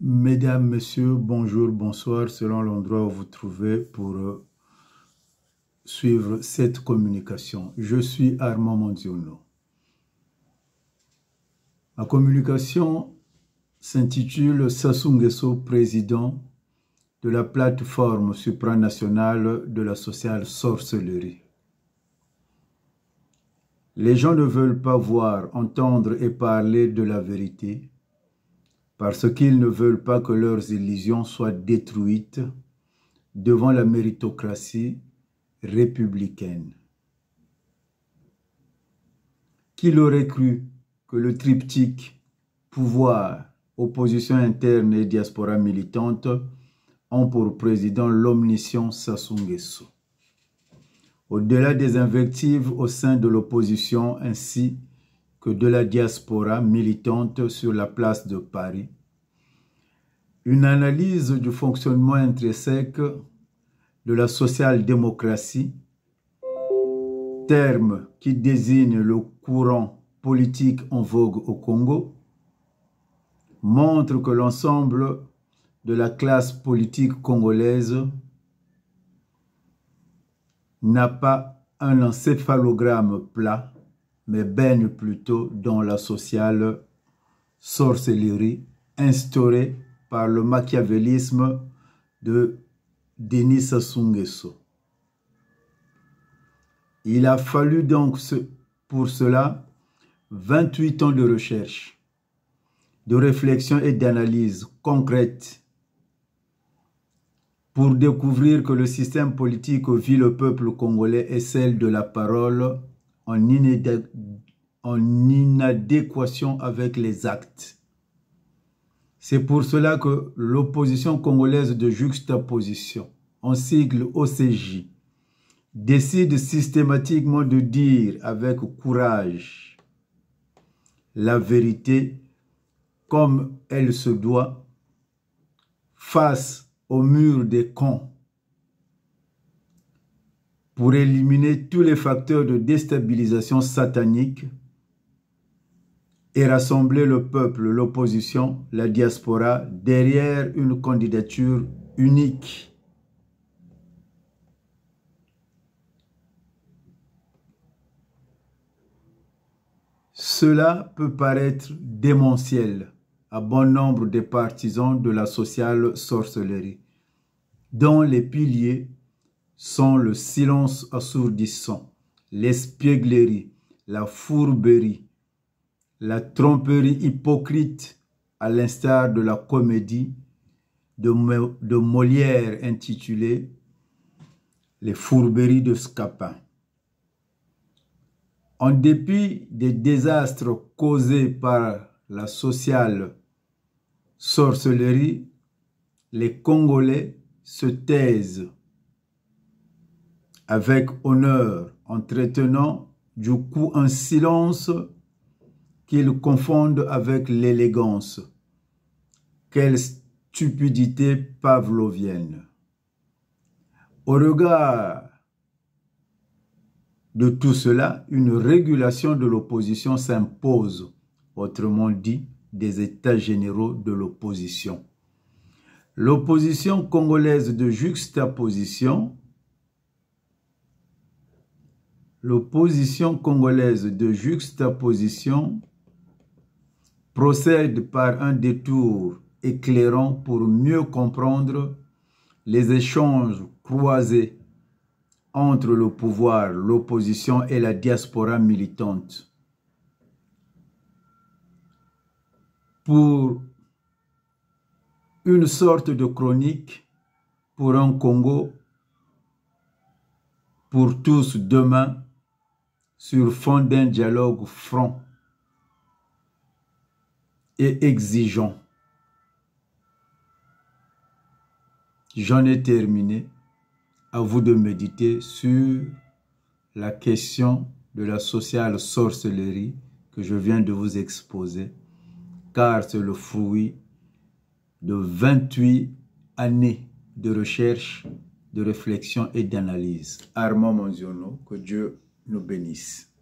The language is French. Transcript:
Mesdames, Messieurs, bonjour, bonsoir, selon l'endroit où vous vous trouvez pour suivre cette communication. Je suis Armand Mondiono. Ma communication s'intitule Sassou Nguesso, président de la plateforme supranationale de la sociale sorcellerie. Les gens ne veulent pas voir, entendre et parler de la vérité parce qu'ils ne veulent pas que leurs illusions soient détruites devant la méritocratie républicaine. Qui l'aurait cru que le triptyque pouvoir, opposition interne et diaspora militante ont pour président l'omniscient Sassou Nguesso. Au-delà des invectives au sein de l'opposition ainsi que de la diaspora militante sur la place de Paris, une analyse du fonctionnement intrinsèque de la social-démocratie, terme qui désigne le courant politique en vogue au Congo, montre que l'ensemble de la classe politique congolaise n'a pas un encéphalogramme plat, mais baigne plutôt dans la sociale sorcellerie instaurée par le machiavélisme de Denis Sassou Nguesso. Il a fallu donc pour cela 28 ans de recherche, de réflexion et d'analyse concrète pour découvrir que le système politique vit le peuple congolais et celle de la parole en inadéquation avec les actes. C'est pour cela que l'opposition congolaise de juxtaposition, en sigle OCJ, décide systématiquement de dire avec courage la vérité comme elle se doit face au mur des cons pour éliminer tous les facteurs de déstabilisation satanique et rassembler le peuple, l'opposition, la diaspora derrière une candidature unique. Cela peut paraître démentiel à bon nombre de partisans de la sociale sorcellerie, dont les piliers sont le silence assourdissant, l'espièglerie, la fourberie, la tromperie hypocrite, à l'instar de la comédie de Molière intitulée « Les fourberies de Scapin ». En dépit des désastres causés par la sociale sorcellerie, les Congolais se taisent avec honneur en traitant du coup un silence qu'ils confondent avec l'élégance. Quelle stupidité pavlovienne! Au regard de tout cela, une régulation de l'opposition s'impose, autrement dit, des états généraux de l'opposition. L'opposition congolaise de juxtaposition, procède par un détour éclairant pour mieux comprendre les échanges croisés entre le pouvoir, l'opposition et la diaspora militante. Pour une sorte de chronique pour un Congo, pour tous demain, sur fond d'un dialogue franc et exigeant. J'en ai terminé. À vous de méditer sur la question de la sociale sorcellerie que je viens de vous exposer, car c'est le fruit de 28 années de recherche, de réflexion et d'analyse. Armand Mondiono, que Dieu nous bénisse.